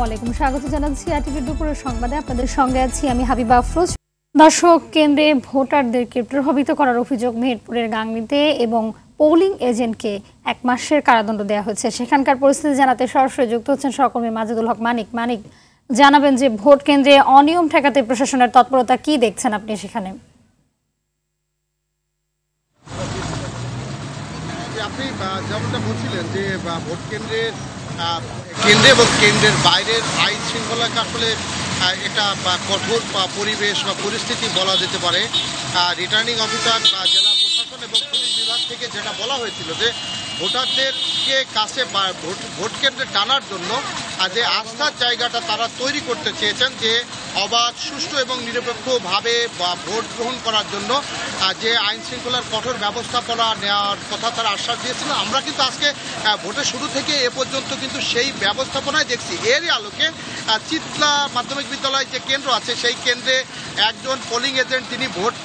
আলাইকুম, স্বাগত জানাচ্ছি আরটিভি দুপুরের সংবাদে। আপনাদের সঙ্গে আছি আমি হাবিবা আফরোজ। দর্শক, কেন্দ্রে ভোটারদেরকে প্রভাবিত করার অভিযোগ মেহেরপুরের গাংনীতে এবং পোলিং এজেন্টকে 1 মাসের কারাদণ্ড দেওয়া হয়েছে। সেখানকার পরিস্থিতি জানাতে সরাসরি যুক্ত হচ্ছেন সহকর্মী মাজেদুল হক মানিক। মানিক, জানাবেন যে ভোট কেন্দ্রে অনিয়ম ঠেকাতে প্রশাসনের তৎপরতা কি দেখছেন আপনি সেখানে? আপনি যেমনটা বলছিলেন যে ভোট কেন্দ্রে এবং কেন্দ্রের বাইরের আইন শৃঙ্খলাকে আসলে এটা কঠোর পরিবেশ বা পরিস্থিতি বলা যেতে পারে। রিটার্নিং অফিসার বা জেলা প্রশাসন এবং পুলিশ বিভাগ থেকে যেটা বলা হয়েছিল যে ভোটারদেরকে কাছে ভোট কেন্দ্রে টানার জন্য যে আস্থার জায়গাটা তারা তৈরি করতে চেয়েছেন, যে অবাধ, সুষ্ঠু এবং নিরপেক্ষভাবে ভোট গ্রহণ করার জন্য যে আইন শৃঙ্খলার কঠোর ব্যবস্থাপনা নেওয়ার কথা তারা আশ্বাস দিয়েছিল। আমরা কিন্তু আজকে ভোটের শুরু থেকে এ পর্যন্ত কিন্তু সেই ব্যবস্থাপনায় দেখছি। এরই আলোকে চিতলা মাধ্যমিক বিদ্যালয় যে কেন্দ্র আছে সেই কেন্দ্রে একজন পোলিং এজেন্ট, তিনি ভোট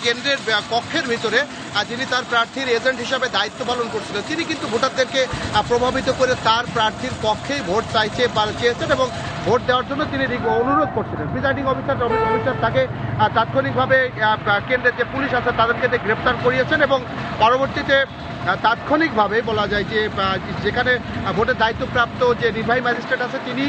কেন্দ্রের কক্ষের ভিতরে যিনি তার প্রার্থীর এজেন্ট হিসাবে দায়িত্ব পালন করছিলেন, তিনি কিন্তু ভোটারদেরকে প্রভাবিত করে তার প্রার্থীর পক্ষেই ভোট চেয়েছেন এবং ভোট দেওয়ার জন্য তিনি অনুরোধ করছিলেন। প্রিজাইডিং অফিসার তাকে তাৎক্ষণিকভাবে কেন্দ্রের যে পুলিশ আছে তাদেরকে গ্রেপ্তার করিয়েছেন এবং পরবর্তীতে তাৎক্ষণিকভাবে বলা যায় যে যেখানে ভোটের দায়িত্বপ্রাপ্ত যে নির্বাহী ম্যাজিস্ট্রেট আছে তিনি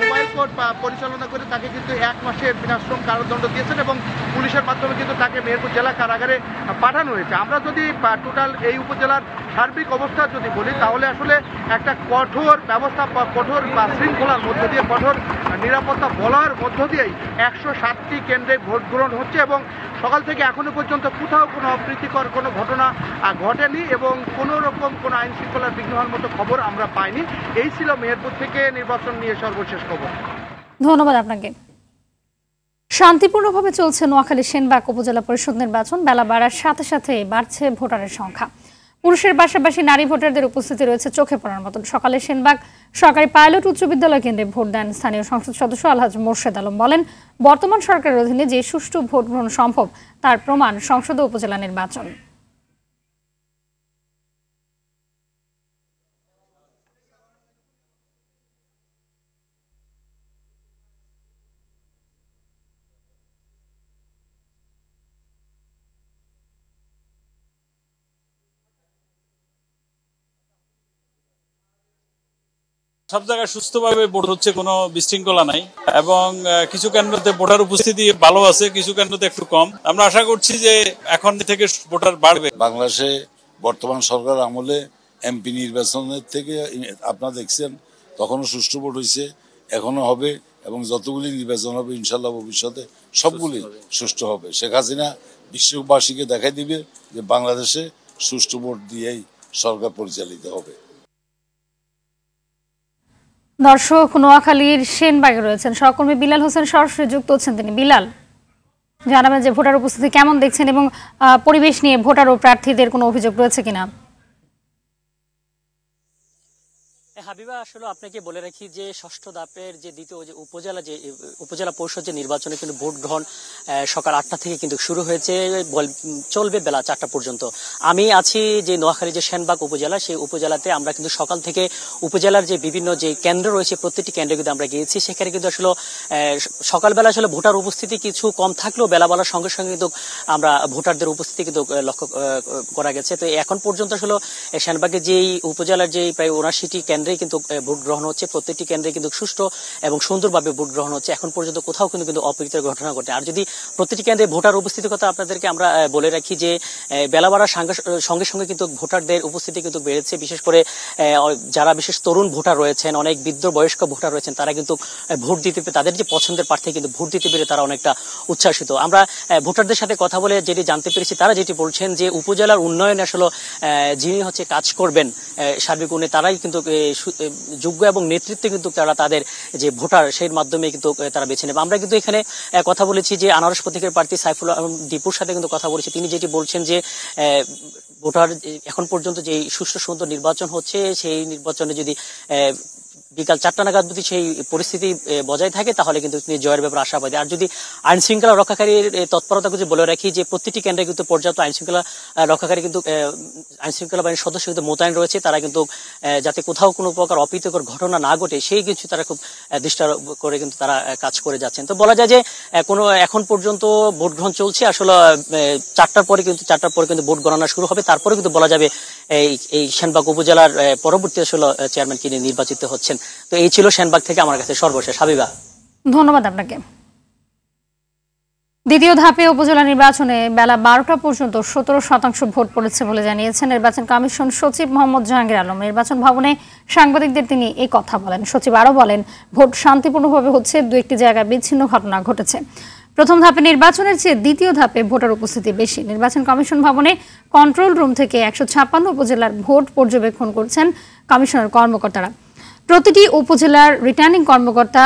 মোবাইল কোর্ট পরিচালনা করে তাকে কিন্তু 1 মাসের বিনাশ্রম কারাদণ্ড দিয়েছেন এবং পুলিশের মাধ্যমে কিন্তু তাকে মেহেরপুর জেলা কারাগারে পাঠানো হয়েছে। আমরা যদি টোটাল এই উপজেলার সার্বিক অবস্থা যদি বলি, তাহলে আসলে একটা কঠোর ব্যবস্থা, কঠোর শৃঙ্খলার মধ্য দিয়ে, কঠোর নিরাপত্তা বলার মধ্য দিয়েই 107টি কেন্দ্রে ভোট গ্রহণ হচ্ছে এবং সকাল থেকে এখনো পর্যন্ত কোথাও কোনো অপ্রীতিকর কোনো ঘটনা ঘটেনি এবং কোনো রকম কোনো আইন শৃঙ্খলার বিঘ্ন হওয়ার মতো খবর আমরা পাইনি। এই ছিল মেহেরপুর থেকে নির্বাচন নিয়ে সর্বশেষ খবর। ধন্যবাদ আপনাকে। শান্তিপূর্ণভাবে চলছে নোয়াখালী সেনবাগ উপজেলা পরিষদ নির্বাচন। বেলা বাড়ার সাথে সাথে বাড়ছে ভোটারের সংখ্যা। পুরুষের পাশাপাশি নারী ভোটারদের উপস্থিতি রয়েছে চোখে পড়ার মতন। সকালে সেনবাগ সরকারি পাইলট উচ্চ বিদ্যালয় কেন্দ্রে ভোট দেন স্থানীয় সংসদ সদস্য আলহাজ মোর্শেদ আলম। বলেন, বর্তমান সরকারের অধীনে যে সুষ্ঠু ভোট গ্রহণ সম্ভব তার প্রমাণ সংসদ ও উপজেলা নির্বাচন। সব জায়গায় সুস্থভাবে ভোট হচ্ছে, কোনো বিশৃঙ্খলা নাই এবং কিছু কেন্দ্রতে ভোটার উপস্থিতি ভালো আছে, কিছু কেন্দ্রতে একটু কম। আমরা আশা করছি যে এখন থেকে ভোটার বাড়বে। বাংলাদেশে বর্তমান সরকার আমলে এমপি নির্বাচনের থেকে আপনারা দেখছেন তখনও সুষ্ঠু ভোট হয়েছে, এখনো হবে এবং যতগুলি নির্বাচন হবে ইনশাল্লাহ ভবিষ্যতে সবগুলি সুষ্ঠু হবে। শেখ হাসিনা বিশ্ববাসীকে দেখাই দিবে যে বাংলাদেশে সুষ্ঠু ভোট দিয়েই সরকার পরিচালিত হবে। দর্শক, নোয়াখালীর সেনবাগে রয়েছেন সহকর্মী বিলাল হোসেন, সরাসরি যুক্ত হচ্ছেন তিনি। বিলাল, জানাবেন যে ভোটার উপস্থিতি কেমন দেখছেন এবং পরিবেশ নিয়ে ভোটার ও প্রার্থীদের কোনো অভিযোগ রয়েছে কিনা? হাবিবা, আসলে আপনাকে বলে রাখি যে ষষ্ঠ ধাপের যে দ্বিতীয় উপজেলা পরিষদ যে নির্বাচনে কিন্তু ভোট গ্রহণ সকাল 8টা থেকে কিন্তু শুরু হয়েছে, চলবে বেলা 4টা পর্যন্ত। আমি আছি যে নোয়াখালী যে সেনবাগ উপজেলা, সেই উপজেলাতে আমরা কিন্তু সকাল থেকে উপজেলার যে বিভিন্ন যে কেন্দ্র রয়েছে প্রত্যেকটি কেন্দ্রে কিন্তু আমরা গিয়েছি। সেখানে কিন্তু আসলে সকালবেলা আসলে ভোটার উপস্থিতি কিছু কম থাকলেও বেলা বেলার সঙ্গে সঙ্গে কিন্তু আমরা ভোটারদের উপস্থিতি কিন্তু লক্ষ্য করা গেছে। তো এখন পর্যন্ত আসলে সেনবাগের যেই উপজেলার যে প্রায় 79টি কেন্দ্রে কিন্তু ভোট গ্রহণ হচ্ছে, প্রত্যেকটি কেন্দ্রে কিন্তু সুষ্ঠু এবং সুন্দরভাবে ভোট গ্রহণ হচ্ছে। এখন পর্যন্ত কোথাও কিন্তু অপ্রীতিকর ঘটনা ঘটে। আর যদি প্রতিটি কেন্দ্রে ভোটার উপস্থিতির কথা আপনাদেরকে আমরা বলে রাখি যে বেলা বাড়ার সঙ্গে সঙ্গে কিন্তু ভোটারদের উপস্থিতি কিন্তু বেড়েছে। বিশেষ করে যারা বিশেষ তরুণ ভোটার রয়েছেন, অনেক বৃদ্ধ বয়স্ক ভোটার রয়েছেন, তারা কিন্তু ভোট দিতে পেরে, তাদের যে পছন্দের প্রার্থী কিন্তু ভোট দিতে পেরে তারা অনেকটা উচ্ছ্বাসিত। আমরা ভোটারদের সাথে কথা বলে যেটি জানতে পেরেছি, তারা যেটি বলছেন যে উপজেলার উন্নয়নে আসলে যিনি কাজ করবেন সার্বিক উন্নয়নে, তারাই কিন্তু যোগ্য এবং নেতৃত্বে কিন্তু তারা তাদের যে ভোটার সেই মাধ্যমে কিন্তু তারা বেছে নেবে। আমরা কিন্তু এখানে কথা বলেছি যে আনারস প্রতীকের প্রার্থী সাইফুল দীপুর সাথে কিন্তু কথা বলেছি। তিনি যেটি বলছেন যে ভোটার এখন পর্যন্ত যে সুষ্ঠু সুন্দর নির্বাচন হচ্ছে, সেই নির্বাচনে যদি বিকাল 4টা নাগাদ যদি সেই পরিস্থিতি বজায় থাকে তাহলে কিন্তু তিনি জয়ের ব্যাপারে আশাবাদী। আর যদি আইন শৃঙ্খলা রক্ষাকারীর তৎপরতা যদি বলে রাখি যে প্রতিটি কেন্দ্রে কিন্তু পর্যাপ্ত আইন শৃঙ্খলা রক্ষাকারী কিন্তু আইন শৃঙ্খলা বাহিনীর সদস্য কিন্তু মোতায়েন রয়েছে। তারা কিন্তু যাতে কোথাও কোনো প্রকার অপ্রীতিকর ঘটনা না ঘটে সেই কিছু তারা খুব দৃষ্টি করে কিন্তু তারা কাজ করে যাচ্ছেন। তো বলা যায় যে কোনো এখন পর্যন্ত ভোট গ্রহণ চলছে। আসলে 4টার পরে কিন্তু ভোট গণনা শুরু হবে। তারপরে কিন্তু বলা যাবে এই সেনবাগ উপজেলার পরবর্তী আসলে চেয়ারম্যান কিনে নির্বাচিত হচ্ছেন। তো এই ছিল সেনবাগ থেকে আমার কাছে সর্বশেষ। হাবিবা, ধন্যবাদ আপনাকে। দ্বিতীয় ধাপে উপজেলা নির্বাচনে বেলা 12টা পর্যন্ত 17% ভোট পড়েছে বলে জানিয়েছেন নির্বাচন কমিশন সচিব মোহাম্মদ জাহাঙ্গীর আলম। নির্বাচন ভবনে সাংবাদিকদের তিনি এই কথা বলেন। সচিব আরও বলেন, ভোট শান্তিপূর্ণভাবে হচ্ছে, 2-1টি জায়গায় বিচ্ছিন্ন ঘটনা ঘটেছে। প্রথম ধাপে নির্বাচনের চেয়ে দ্বিতীয় ধাপে ভোটার উপস্থিতি বেশি। নির্বাচন কমিশন ভবনে কন্ট্রোল রুম থেকে 156 উপজেলার ভোট পর্যবেক্ষণ করছেন কমিশনের কর্মকর্তারা। প্রতিটি উপজেলার রিটার্নিং কর্মকর্তা,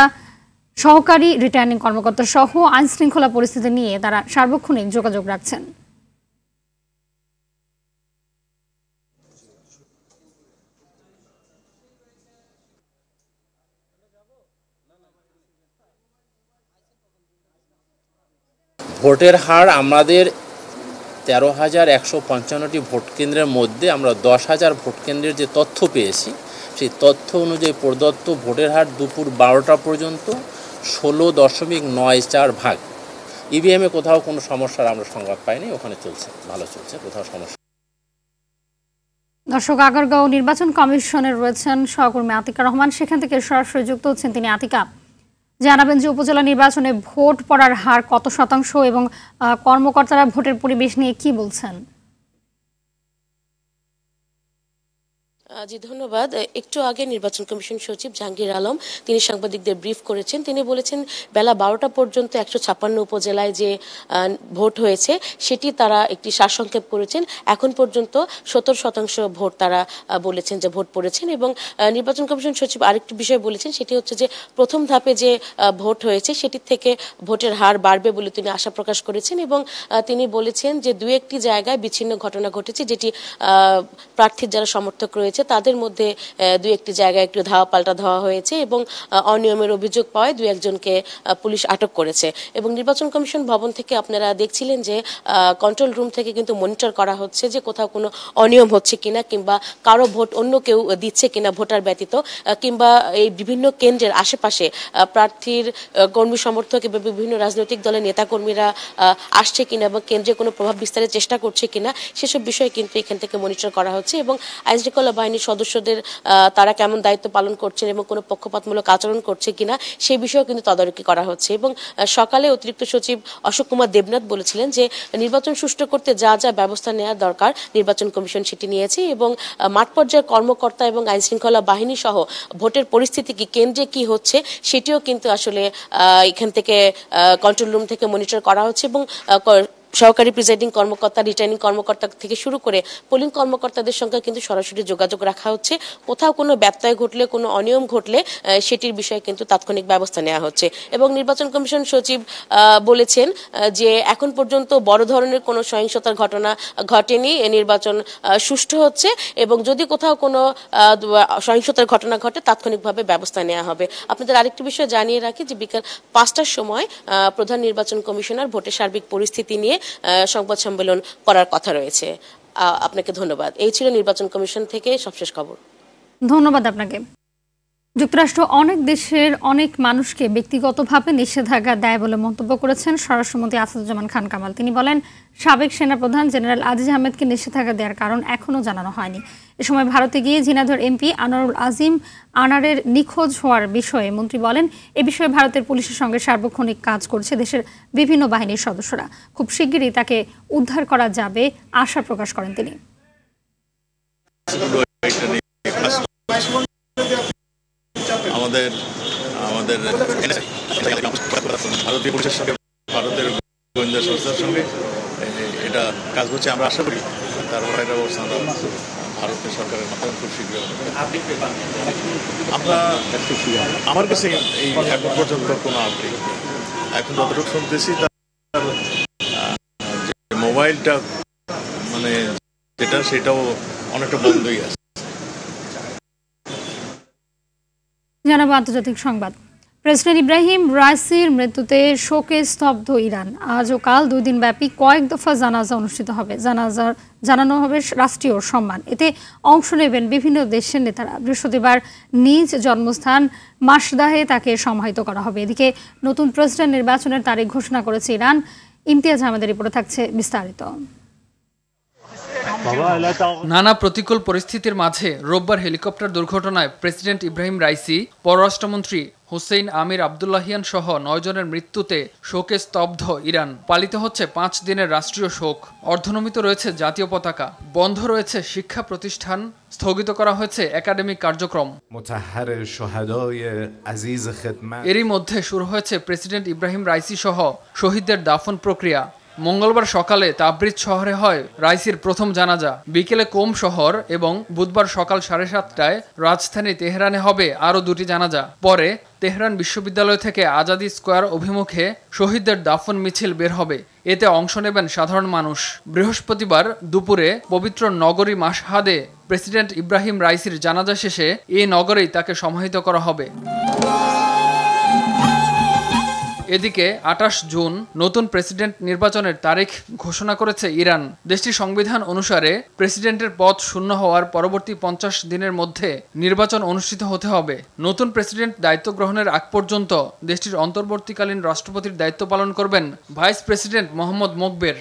সহকারী রিটার্নিং কর্মকর্তা সহ আইন শৃঙ্খলা পরিস্থিতি নিয়ে তারা সার্বক্ষণিক যোগাযোগ রাখছেন। ভোটের হার আমাদের 13,155টি ভোট কেন্দ্রের মধ্যে আমরা 10,000 ভোট কেন্দ্রের যে তথ্য পেয়েছি সেই তথ্য অনুযায়ী প্রদত্ত ভোটের হার দুপুর 12টা পর্যন্ত 16.94%। ইভিএমে কোথাও কোনো সমস্যার আমরা সংবাদ পাইনি, ওখানে চলছে, ভালো চলছে, কোথাও সমস্যা। দর্শক, আগারগাঁও নির্বাচন কমিশনের রয়েছেন সহকর্মী আতিকা রহমান, সেখান থেকে সরাসরি যুক্ত হচ্ছেন তিনি। আতিকা, জানাবেন যে উপজেলা নির্বাচনে ভোট পড়ার হার কত শতাংশ এবং কর্মকর্তারা ভোটের পরিবেশ নিয়ে কি বলছেন? জি ধন্যবাদ। একটু আগে নির্বাচন কমিশন সচিব জাহাঙ্গীর আলম তিনি সাংবাদিকদের ব্রিফ করেছেন। তিনি বলেছেন বেলা 12টা পর্যন্ত 156 উপজেলায় যে ভোট হয়েছে সেটি তারা একটি সারসংক্ষেপ করেছেন। এখন পর্যন্ত 70% ভোট তারা বলেছেন যে ভোট পড়েছেন। এবং নির্বাচন কমিশন সচিব আরেকটি বিষয় বলেছেন, সেটি হচ্ছে যে প্রথম ধাপে যে ভোট হয়েছে সেটির থেকে ভোটের হার বাড়বে বলে তিনি আশা প্রকাশ করেছেন। এবং তিনি বলেছেন যে 2-1টি জায়গায় বিচ্ছিন্ন ঘটনা ঘটেছে, যেটি প্রার্থীর যারা সমর্থক রয়েছে তাদের মধ্যে 2-1টি জায়গায় একটু ধাওয়া পাল্টা ধাওয়া হয়েছে এবং অনিয়মের অভিযোগ পাওয়ায় 2-1জনকে পুলিশ আটক করেছে। এবং নির্বাচন কমিশন ভবন থেকে আপনারা দেখছিলেন যে কন্ট্রোল রুম থেকে কিন্তু মনিটর করা হচ্ছে যে কোথাও কোনো অনিয়ম হচ্ছে কিনা, কিংবা কারো ভোট অন্য কেউ দিচ্ছে কিনা ভোটার ব্যতীত, কিংবা এই বিভিন্ন কেন্দ্রের আশেপাশে প্রার্থীর কর্মী সমর্থক এবং বিভিন্ন রাজনৈতিক দলের নেতাকর্মীরা আসছে কিনা এবং কেন্দ্রে কোনো প্রভাব বিস্তারের চেষ্টা করছে কিনা সেসব বিষয়ে কিন্তু এখান থেকে মনিটর করা হচ্ছে। এবং আইনশৃঙ্খলা বাহিনীর সদস্যদের তারা কেমন দায়িত্ব পালন করছেন এবং কোনো পক্ষপাতমূলক আচরণ করছে কিনা সেই বিষয়েও কিন্তু তদারকি করা হচ্ছে। এবং সকালে অতিরিক্ত সচিব অশোক কুমার দেবনাথ বলেছিলেন যে নির্বাচন সুষ্ঠু করতে যা যা ব্যবস্থা নেওয়া দরকার নির্বাচন কমিশন সেটি নিয়েছে। এবং মাঠ পর্যায়ের কর্মকর্তা এবং আইনশৃঙ্খলা বাহিনী সহ ভোটের পরিস্থিতি কি, কেন্দ্রে কি হচ্ছে সেটিও কিন্তু আসলে এখান থেকে কন্ট্রোল রুম থেকে মনিটর করা হচ্ছে। এবং সহকারী প্রিজাইডিং কর্মকর্তা, রিটার্নিং কর্মকর্তা থেকে শুরু করে পোলিং কর্মকর্তাদের সঙ্গে কিন্তু সরাসরি যোগাযোগ রাখা হচ্ছে। কোথাও কোনো ব্যত্যয় ঘটলে, কোনো অনিয়ম ঘটলে সেটির বিষয়ে কিন্তু তাৎক্ষণিক ব্যবস্থা নেওয়া হচ্ছে। এবং নির্বাচন কমিশন সচিব বলেছেন যে এখন পর্যন্ত বড় ধরনের কোনো সহিংসতার ঘটনা ঘটেনি, নির্বাচন সুষ্ঠু হচ্ছে এবং যদি কোথাও কোনো সহিংসতার ঘটনা ঘটে তাৎক্ষণিকভাবে ব্যবস্থা নেওয়া হবে। আপনাদের আরেকটি বিষয় জানিয়ে রাখি যে বিকাল 5টার সময় প্রধান নির্বাচন কমিশনার ভোটের সার্বিক পরিস্থিতি নিয়ে সংবাদ সম্মেলন করার কথা রয়েছে। আপনাকে ধন্যবাদ। এই ছিল নির্বাচন কমিশন থেকে সবশেষ খবর। ধন্যবাদ আপনাকে। যুক্তরাষ্ট্র অনেক দেশের অনেক মানুষকে ব্যক্তিগতভাবে নিষেধাজ্ঞা দেয় বলে মন্তব্য করেছেন স্বরাষ্ট্রমন্ত্রী আসাদুজ্জামান খান কামাল। তিনি বলেন, সাবেক সেনাপ্রধান জেনারেল আজিজ আহমেদকে নিষেধাজ্ঞা দেওয়ার কারণ এখনও জানানো হয়নি। এ সময় ভারতে গিয়ে ঝিনাইদহ এমপি আনোয়ারুল আজিম আনারের নিখোঁজ হওয়ার বিষয়ে মন্ত্রী বলেন, এ বিষয়ে ভারতের পুলিশের সঙ্গে সার্বক্ষণিক কাজ করছে দেশের বিভিন্ন বাহিনীর সদস্যরা। খুব শিগগিরই তাকে উদ্ধার করা যাবে আশা প্রকাশ করেন তিনি। আমাদের ভারতীয় পুলিশের সঙ্গে, ভারতের গোয়েন্দা সংস্থার সঙ্গে এটা কাজ হচ্ছে। আমরা আশা করি তারপর এটা অবস্থা ভারতের সরকারের মাধ্যমে খুব শীঘ্র আমরা, আমার কাছে এই এখন পর্যন্ত কোনো আপডেট, এখন যতটুকু শুনতেছি তার যে মোবাইলটা মানে যেটা সেটাও অনেকটা বন্ধই আছে। আন্তর্জাতিক সংবাদ। প্রেসিডেন্ট ইব্রাহিম রাইসির মৃত্যুতে শোকে স্তব্ধ ইরান। আজ ও কাল 2 দিন ব্যাপী কয়েক দফা জানাজা অনুষ্ঠিত হবে। জানানো হবে রাষ্ট্রীয় সম্মান। এতে অংশ নেবেন বিভিন্ন দেশের নেতারা। বৃহস্পতিবার নিজ জন্মস্থান মাসদাহে তাকে সমাহিত করা হবে। এদিকে নতুন প্রেসিডেন্ট নির্বাচনের তারিখ ঘোষণা করেছে ইরান। ইমতিয়াজ আহমেদের রিপোর্টে থাকছে বিস্তারিত। নানা প্রতিকূল পরিস্থিতির মাঝে রোববার হেলিকপ্টার দুর্ঘটনায় প্রেসিডেন্ট ইব্রাহিম রাইসি, পররাষ্ট্রমন্ত্রী হুসেইন আমির আবদুল্লাহিয়ান সহ 9 জনের মৃত্যুতে শোকে স্তব্ধ ইরান। পালিত হচ্ছে 5 দিনের রাষ্ট্রীয় শোক। অর্ধনমিত রয়েছে জাতীয় পতাকা, বন্ধ রয়েছে শিক্ষা প্রতিষ্ঠান, স্থগিত করা হয়েছে একাডেমিক কার্যক্রম। এরই মধ্যে শুরু হয়েছে প্রেসিডেন্ট ইব্রাহিম রাইসি সহ শহীদদের দাফন প্রক্রিয়া। মঙ্গলবার সকালে তাবরিজ শহরে হয় রাইসির প্রথম জানাজা। বিকেলে কোম শহর এবং বুধবার সকাল 7:30টায় রাজধানী তেহরানে হবে আরও 2টি জানাজা। পরে তেহরান বিশ্ববিদ্যালয় থেকে আজাদি স্কোয়ার অভিমুখে শহীদদের দাফন মিছিল বের হবে। এতে অংশ নেবেন সাধারণ মানুষ। বৃহস্পতিবার দুপুরে পবিত্র নগরী মাশহাদে প্রেসিডেন্ট ইব্রাহিম রাইসির জানাজা শেষে এই নগরেই তাকে সমাহিত করা হবে। এদিকে 28 জুন নতুন প্রেসিডেন্ট নির্বাচনের তারিখ ঘোষণা করেছে ইরান। দেশটির সংবিধান অনুসারে প্রেসিডেন্টের পদ শূন্য হওয়ার পরবর্তী 50 দিনের মধ্যে নির্বাচন অনুষ্ঠিত হতে হবে। নতুন প্রেসিডেন্ট দায়িত্ব গ্রহণের আগ পর্যন্ত দেশটির অন্তর্বর্তীকালীন রাষ্ট্রপতির দায়িত্ব পালন করবেন vice president Mohammad Mokhber.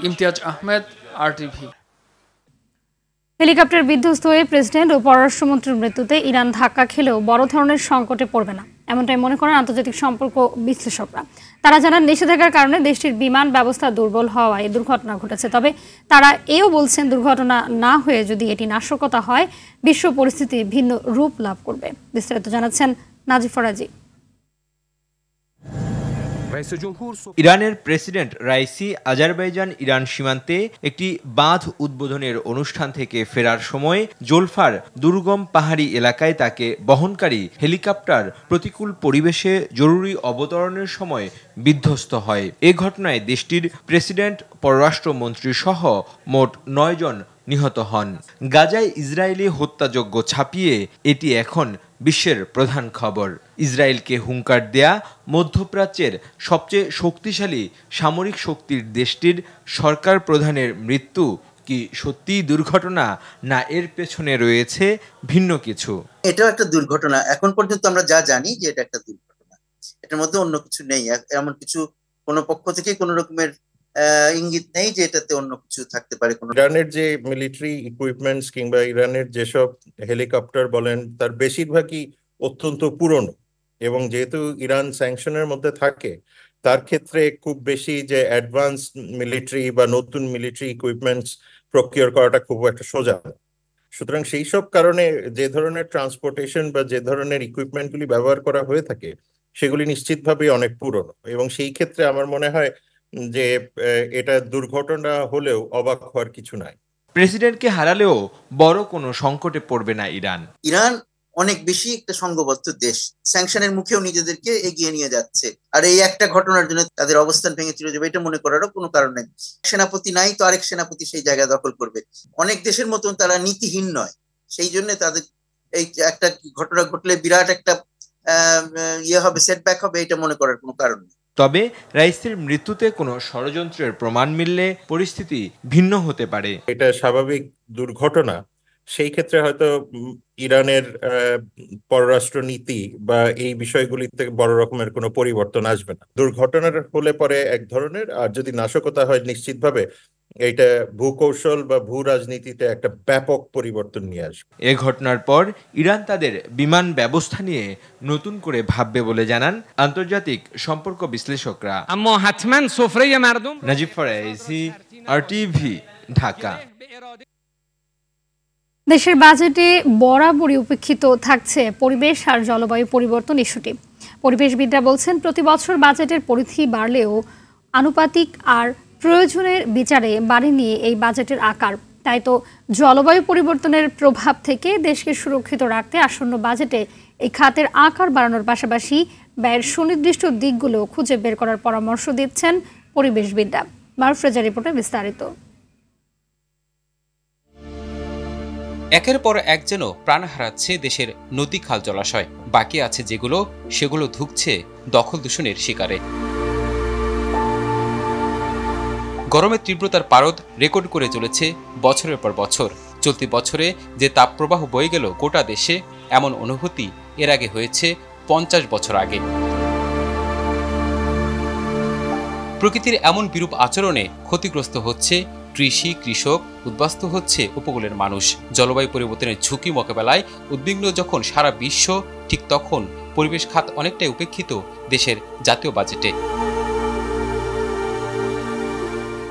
Imtiaz Ahmed, RTV। Helicopter বিধ্বস্ত হয়ে প্রেসিডেন্ট ও পররাষ্ট্রমন্ত্রীর মৃত্যুতে ইরান ধাক্কা খেলেও বড় ধরনের সংকটে পড়বে না, এমনটাই মনে করেন আন্তর্জাতিক সম্পর্ক বিশ্লেষকরা। তারা জানান, নিষেধাজ্ঞার কারণে দেশটির বিমান ব্যবস্থা দুর্বল হওয়ায় দুর্ঘটনা ঘটেছে। তবে তারা এও বলছেন, দুর্ঘটনা না হয়ে যদি এটি নাশকতা হয়, বিশ্ব পরিস্থিতি ভিন্ন রূপ লাভ করবে। বিস্তারিত জানাচ্ছেন নাজিফ ফরাজি। ইরানের প্রেসিডেন্ট রাইসি আজারবাইজান ইরান সীমান্তে একটি বাঁধ উদ্বোধনের অনুষ্ঠান থেকে ফেরার সময় জোলফার দুর্গম পাহাড়ি এলাকায় তাকে বহনকারী হেলিকপ্টার প্রতিকূল পরিবেশে জরুরি অবতরণের সময় বিধ্বস্ত হয়। এ ঘটনায় দেশটির প্রেসিডেন্ট, পররাষ্ট্রমন্ত্রী সহ মোট 9 জন নিহত হন। গাজায় ইসরায়েলি হত্যাযজ্ঞ ছাপিয়ে এটি এখন বিশ্বের প্রধান খবর। ইসরায়েলকে হুঙ্কার দেয়া মধ্যপ্রাচ্যের সবচেয়ে শক্তিশালী সামরিক শক্তির দেশটির সরকার প্রধানের মৃত্যু কি সত্যিই দুর্ঘটনা, না এর পেছনে রয়েছে ভিন্ন কিছু? এটাও একটা দুর্ঘটনা। এখন পর্যন্ত আমরা যা জানি যে এটা একটা দুর্ঘটনা, এটার মধ্যে অন্য কিছু নেই। এমন কিছু কোনো পক্ষ থেকে কোনো রকমের ইঙ্গিত নেই যে এটাতে অন্য কিছু থাকতে পারে। ইরানের যে মিলিটারি ইকুইপমেন্টস কিংবা ইরানের যেসব হেলিকপ্টার বলেন, তার বেশিরভাগই অত্যন্ত পুরনো, এবং যেহেতু ইরান স্যাংশনের মধ্যে থাকে, তার ক্ষেত্রে খুব বেশি যে অ্যাডভান্স মিলিটারি বা নতুন মিলিটারি ইকুইপমেন্টস প্রকিওর করাটা খুব একটা সোজা। সুতরাং সেই সব কারণে যে ধরনের ট্রান্সপোর্টেশন বা যে ধরনের ইকুইপমেন্টগুলি ব্যবহার করা হয়ে থাকে সেগুলি নিশ্চিতভাবেই অনেক পুরনো, এবং সেই ক্ষেত্রে আমার মনে হয় যে এটা দুর্ঘটনা হলেও অবাক হওয়ার কিছু নাই। প্রেসিডেন্টকে হারালেও বড় কোনো সংকটে পড়বে না ইরান। ইরান অনেক বেশি একটা সংঘবদ্ধ দেশ, স্যাংশনের মুখেও নিজেদেরকে এগিয়ে নিয়ে যাচ্ছে, আর এই একটা ঘটনার জন্য তাদের অবস্থান ভেঙে চলে যাবে এটা মনে করারও কোনো কারণ নেই। সেনাপতি নাই তো আরেক সেনাপতি সেই জায়গা দখল করবে। অনেক দেশের মতন তারা নীতিহীন নয়, সেই জন্য তাদের এই একটা ঘটনা ঘটলে বিরাট একটা হবে, সেটব্যাক হবে, এটা মনে করার কোনো কারণ নেই। তবে রাইসির মৃত্যুতে কোনো ষড়যন্ত্রের প্রমাণ মিললে পরিস্থিতি ভিন্ন হতে পারে। এটা স্বাভাবিক দুর্ঘটনা, সেই ক্ষেত্রে হয়তো ইরানের পররাষ্ট্র নীতি বা এই বিষয়গুলিতে বড় রকমের কোনো পরিবর্তন আসবে না। দুর্ঘটনার হলে পরে এক ধরনের, আর যদি নাশকতা হয় নিশ্চিতভাবে এইটা ভূকৌশল বা ভূ রাজনীতিতে একটা ব্যাপক পরিবর্তন নিয়ে আসবে। এ ঘটনার পর ইরান তাদের বিমান ব্যবস্থা নিয়ে নতুন করে ভাববে বলে জানান আন্তর্জাতিক সম্পর্ক বিশ্লেষকরা। নাজিব ফরাজি, RTV, ঢাকা। দেশের বাজেটে বরাবরই উপেক্ষিত থাকছে পরিবেশ আর জলবায়ু পরিবর্তন ইস্যুটি। পরিবেশবিদরা বলছেন, প্রতি বছর বাজেটের পরিধি বাড়লেও আনুপাতিক আর প্রয়োজনের বিচারে বাড়েনি এই বাজেটের আকার। তাই তো জলবায়ু পরিবর্তনের প্রভাব থেকে দেশকে সুরক্ষিত রাখতে আসন্ন বাজেটে এই খাতের আকার বাড়ানোর পাশাপাশি ব্যয়ের সুনির্দিষ্ট দিকগুলো খুঁজে বের করার পরামর্শ দিচ্ছেন পরিবেশবিদরা। মারুফ রেজার রিপোর্টে বিস্তারিত। একের পর এক যেন প্রাণ হারাচ্ছে দেশের নদী খাল জলাশয়। বাকি আছে যেগুলো, সেগুলো ধুঁকছে দখল দূষণের শিকারে। গরমের তীব্রতার পারদ রেকর্ড করে চলেছে বছরের পর বছর। চলতি বছরে যে তাপপ্রবাহ বয়ে গেল গোটা দেশে, এমন অনুভূতি এর আগে হয়েছে 50 বছর আগে। প্রকৃতির এমন বিরূপ আচরণে ক্ষতিগ্রস্ত হচ্ছে কৃষি, কৃষক, উদ্বাস্তু হচ্ছে উপকূলের মানুষ। জলবায়ু পরিবর্তনের ঝুঁকি মোকাবেলায় উদ্বিগ্ন যখন সারা বিশ্ব, ঠিক তখন পরিবেশ খাত অনেকটাই উপেক্ষিত দেশের জাতীয় বাজেটে।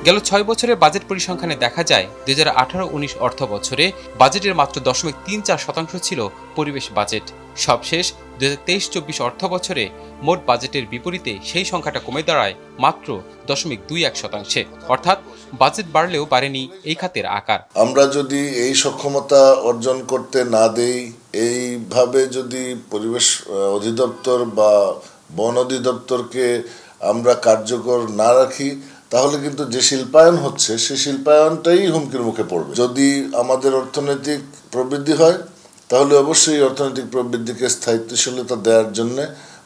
গেল 6 বছরের বাজেট পরিসংখ্যানে দেখা যায় 2018-19 অর্থ বছরে বাজেটের মাত্র 0.34% ছিল পরিবেশ বাজেট। সবশেষ 2023-24 অর্থ বছরে মোট বাজেটের বিপরীতে সেই সংখ্যাটা কমে দাঁড়ায় মাত্র 0.21%। অর্থাৎ বাজেট বাড়লেও বাড়েনি এই খাতের আকার। আমরা যদি এই সক্ষমতা অর্জন করতে না দেই, এইভাবে যদি পরিবেশ অধিদপ্তর বা বন অধিদপ্তরকে আমরা কার্যকর না রাখি, তাহলে কিন্তু যে শিল্পায়ন হচ্ছে সেই শিল্পায়নটাই হুমকির মুখে পড়বে। যদি আমাদের অর্থনৈতিক প্রবৃদ্ধি হয়, তাহলে অবশ্যই অর্থনৈতিক প্রবৃদ্ধিকে স্থায়িত্বশীলতা দেওয়ার জন্য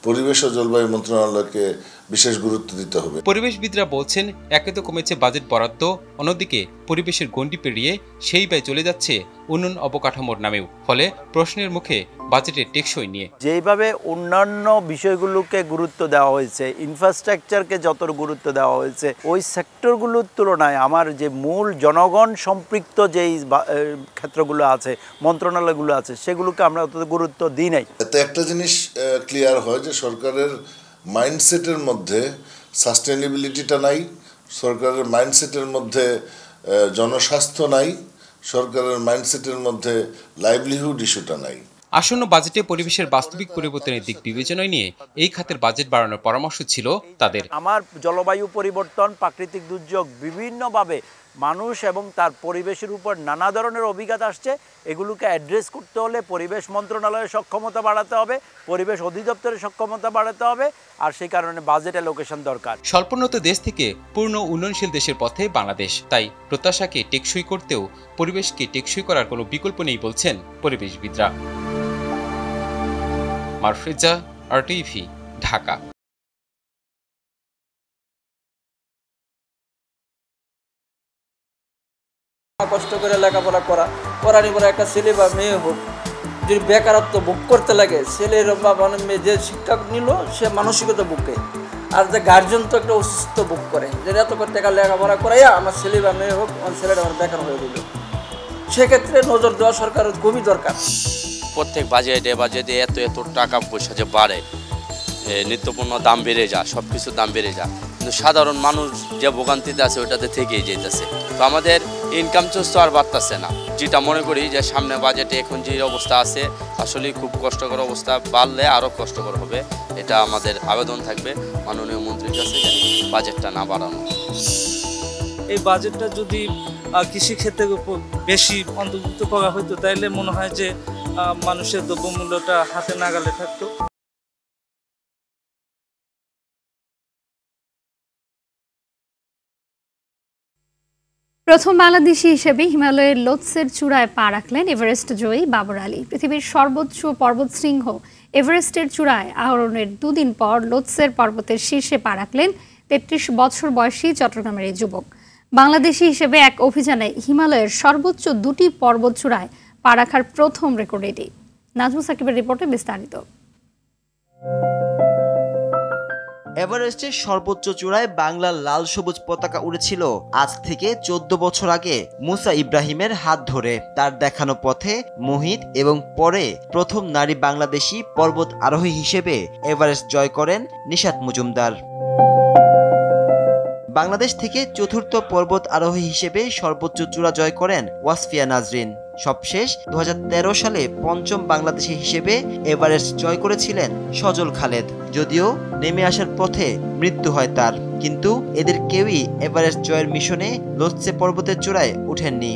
পরিবেশ ও জলবায়ু মন্ত্রণালয়কে বিশেষ গুরুত্ব দিতে হবে। পরিবেশবিদরা বলছেন, একে তো কমেছে বাজেট বরাদ্দ, অন্যদিকে পরিবেশের গণ্ডি পেরিয়ে সেই ব্যয় চলে যাচ্ছে উন্নয়ন অবকাঠামোর নামেও। ফলে প্রশ্নের মুখে বাজেটের টেকসই নিয়ে। যেইভাবে অন্যান্য বিষয়গুলোকে গুরুত্ব দেওয়া হয়েছে, ইনফ্রাস্ট্রাকচারকে যত গুরুত্ব দেওয়া হয়েছে, ওই সেক্টরগুলোর তুলনায় আমার যে মূল জনগণ সম্পৃক্ত যেই ক্ষেত্রগুলো আছে, মন্ত্রণালয়গুলো আছে, সেগুলোকে আমরা অত গুরুত্ব দিই নাই। এতে একটা জিনিস ক্লিয়ার হয় যে সরকারের মাইন্ডসেটের মধ্যে সাস্টেনেবিলিটিটা নাই, সরকারের মাইন্ডসেটের মধ্যে জনস্বাস্থ্য নাই, সরকারের মাইন্ডসেটের মধ্যে লাইভলিহুড ইস্যুটা নাই। আসন্ন বাজেটে পরিবেশের বাস্তবিক পরিবর্তনের দিক বিবেচনায় নিয়ে এই খাতের বাজেট বাড়ানোর পরামর্শ ছিল তাদের। আমার জলবায়ু পরিবর্তন, প্রাকৃতিক দুর্যোগ, বিভিন্নভাবে মানুষ এবং তার পরিবেশের উপর নানা ধরনের অভিজ্ঞতা আসছে। এগুলোকে অ্যাড্রেস করতে হলে পরিবেশ মন্ত্রণালয়ের সক্ষমতা বাড়াতে হবে, পরিবেশ অধিদপ্তরের সক্ষমতা বাড়াতে হবে, আর সেই কারণে বাজেট অ্যালোকেশন দরকার। স্বল্পোন্নত দেশ থেকে পূর্ণ উন্নয়নশীল দেশের পথে বাংলাদেশ। তাই প্রত্যাশাকে টেকসই করতেও পরিবেশকে টেকসই করার কোনো বিকল্প নেই বলছেন পরিবেশবিদরা। মারফিজা, RTV, ঢাকা। কষ্ট করে লেখাপড়া করার পরে একটা ছেলে বা মেয়ে হোক, যদি বেকারত্ব ভোগ করতে লাগে, ছেলের বা মেয়ে যে শিক্ষা নিল সে মানসিকতা ভোগে, আর যে গার্জেন তো একটা অসুস্থ ভোগ করে, যে এত টাকা লেখাপড়া করাইয়া আমার ছেলে বা মেয়ে হোক, আমার ছেলেটা আমার বেকার হয়ে দিল। সেক্ষেত্রে নজর দেওয়া সরকারের খুবই দরকার। প্রত্যেক বাজেটে এত টাকা পয়সা যে বাড়ে, নিত্যপণ্য দাম বেড়ে যায়, সব কিছুর দাম বেড়ে যায়, কিন্তু সাধারণ মানুষ যে ভোগান্তিতে আছে ওটাতে থেকেই যেতেছে। তো আমাদের ইনকাম সোর্স তো আর বাড়তেছে না। যেটা মনে করি যে সামনে বাজেটে এখন যে অবস্থা আছে, আসলে খুব কষ্টকর অবস্থা, বাড়লে আরও কষ্টকর হবে। এটা আমাদের আবেদন থাকবে মাননীয় মন্ত্রীর কাছে, বাজেটটা না বাড়ানো। এই বাজেটটা যদি কৃষিক্ষেত্রে বেশি অন্তর্ভুক্ত করা হতো, তাইলে মনে হয় যে মানুষের দ্রব্যমূল্যটা হাতে নাগালে থাকতো। প্রথম বাংলাদেশি হিসেবে হিমালয়ের লোৎসের চূড়ায় পা রাখলেন এভারেস্ট জয়ী বাবর আলী। পৃথিবীর সর্বোচ্চ পর্বতশৃঙ্গ এভারেস্টের চূড়ায় আরোহণের 2 দিন পর লোৎসের পর্বতের শীর্ষে পা রাখলেন 33 বছর বয়সী চট্টগ্রামের এই যুবক। বাংলাদেশি হিসেবে এক অভিযানে হিমালয়ের সর্বোচ্চ 2টি পর্বত চূড়ায় পা রাখার প্রথম রেকর্ড এটি। নাজমুল সাকিবের রিপোর্টে বিস্তারিত। এভারেস্টের সর্বোচ্চ চূড়ায় বাংলার লাল সবুজ পতাকা উড়েছিল আজ থেকে 14 বছর আগে মুসা ইব্রাহিমের হাত ধরে। তার দেখানো পথে মোহিত এবং পরে প্রথম নারী বাংলাদেশি পর্বত আরোহী হিসেবে এভারেস্ট জয় করেন নিশাত মজুমদার। বাংলাদেশ থেকে চতুর্থ পর্বত আরোহী হিসেবে সর্বোচ্চ চূড়া জয় করেন ওয়াসফিয়া নাজরিন। সবশেষ 2013 সালে পঞ্চম বাংলাদেশি হিসেবে এভারেস্ট জয় করেছিলেন সজল খালেদ। যদিও নেমে আসার পথে মৃত্যু হয় তার, কিন্তু এদের কেউই এভারেস্ট জয়ের মিশনে লোৎসে পর্বতের চূড়ায় ওঠেননি।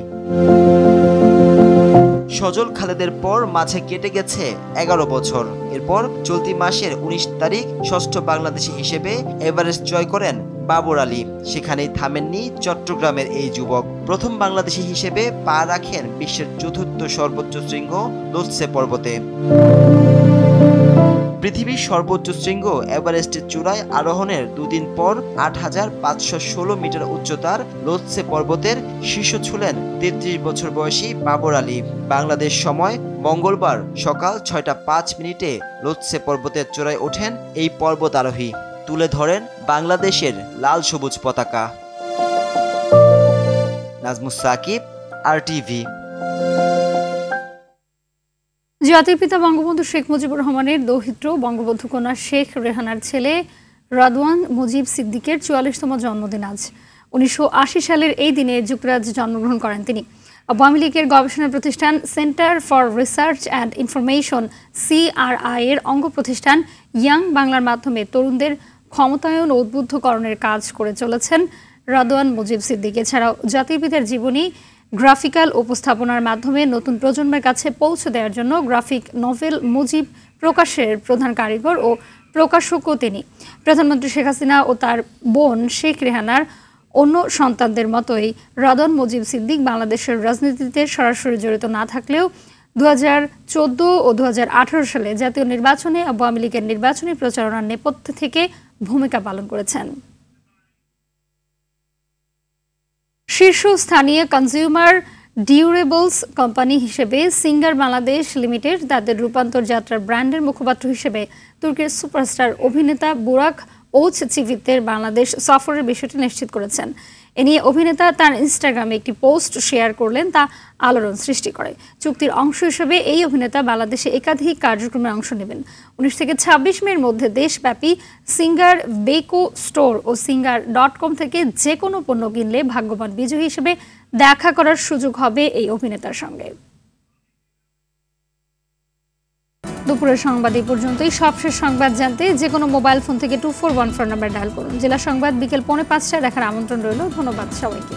সজল খালেদের পর মাঝে কেটে গেছে 11 বছর। এরপর চলতি মাসের 19 তারিখ ষষ্ঠ বাংলাদেশি হিসেবে এভারেস্ট জয় করেন বাবর আলী। সেখানেই থামেননি চট্টগ্রামের এই যুবক। প্রথম বাংলাদেশি হিসেবে পা রাখেন বিশ্বের ৪র্থ সর্বোচ্চ শৃঙ্গ লোৎসে পর্বতে। পৃথিবীর সর্বোচ্চ শৃঙ্গ এভারেস্টের চূড়ায় আরোহণের দুদিন পর ৮৫১৬ মিটার উচ্চতার লোৎসে পর্বতের শীর্ষ ছুঁলেন ৩৩ বছর বয়সী বাবর আলী। বাংলাদেশ সময় মঙ্গলবার সকাল ৬টা ৫ মিনিটে লোৎসে পর্বতের চূড়ায় ওঠেন এই পর্বত আরোহী। তুলে ধরেন বাংলাদেশের লাল সবুজ পতাকা। নাজমুস সাকিব, RTV। জাতির পিতা বঙ্গবন্ধু শেখ মুজিবুর রহমানের দৌহিত্র বঙ্গবন্ধু কন্যা শেখ রেহানার ছেলে রাদওয়ান মুজিব সিদ্দিকের ৪৪তম জন্মদিন আজ। ১৯৮০ সালের এই দিনে যুক্তরাজ্যে জন্মগ্রহণ করেন তিনি। আওয়ামী লীগের গবেষণা প্রতিষ্ঠান centre for research and information CRI এর অঙ্গ প্রতিষ্ঠান ইয়াং বাংলার মাধ্যমে তরুণদের ক্ষমতায়ন ও উদ্বুদ্ধকরণের কাজ করে চলেছেন রাদওয়ান মুজিব সিদ্দিক। এছাড়াও জাতির পিতার জীবনী গ্রাফিক্যাল উপস্থাপনার মাধ্যমে নতুন প্রজন্মের কাছে পৌঁছে দেওয়ার জন্য গ্রাফিক নভেল মুজিব প্রকাশের প্রধান কারিগর ও প্রকাশকও তিনি। প্রধানমন্ত্রী শেখ হাসিনা ও তার বোন শেখ রেহানার অন্য সন্তানদের মতোই রাদওয়ান মুজিব সিদ্দিক বাংলাদেশের রাজনীতিতে সরাসরি জড়িত না থাকলেও 2014 ও 2018 সালে জাতীয় নির্বাচনে আওয়ামী লীগের নির্বাচনী প্রচারণার নেপথ্যে থেকে ভূমিকা পালন করেছেন। শীর্ষস্থানীয় কনজিউমার ডিউরেবলস কোম্পানি হিসেবে সিঙ্গার বাংলাদেশ লিমিটেড তাদের রূপান্তর যাত্রার ব্র্যান্ডের মুখপাত্র হিসেবে তুর্কির সুপারস্টার অভিনেতা বুরাক ওজচিভিতের বাংলাদেশ সফরের বিষয়টি নিশ্চিত করেছেন। এ নিয়ে অভিনেতা তার ইনস্টাগ্রামে একটি পোস্ট শেয়ার করলেন, তা আলোড়ন সৃষ্টি করে। চুক্তির অংশ হিসেবে এই অভিনেতা বাংলাদেশে একাধিক কার্যক্রমে অংশ নেবেন। 19 থেকে 26 মের মধ্যে দেশব্যাপী সিঙ্গার বেকো স্টোর ও singer.com থেকে যে কোনো পণ্য কিনলে ভাগ্যবান বিজয়ী হিসেবে দেখা করার সুযোগ হবে এই অভিনেতার সঙ্গে। দুপুরের সংবাদ এই পর্যন্তই। সবশেষ সংবাদ জানতে যে কোনো মোবাইল ফোন থেকে 2414 নাম্বার ডায়াল করুন। জেলা সংবাদ বিকেল 4:45টায় দেখার আমন্ত্রণ রইল। ধন্যবাদ সবাইকে।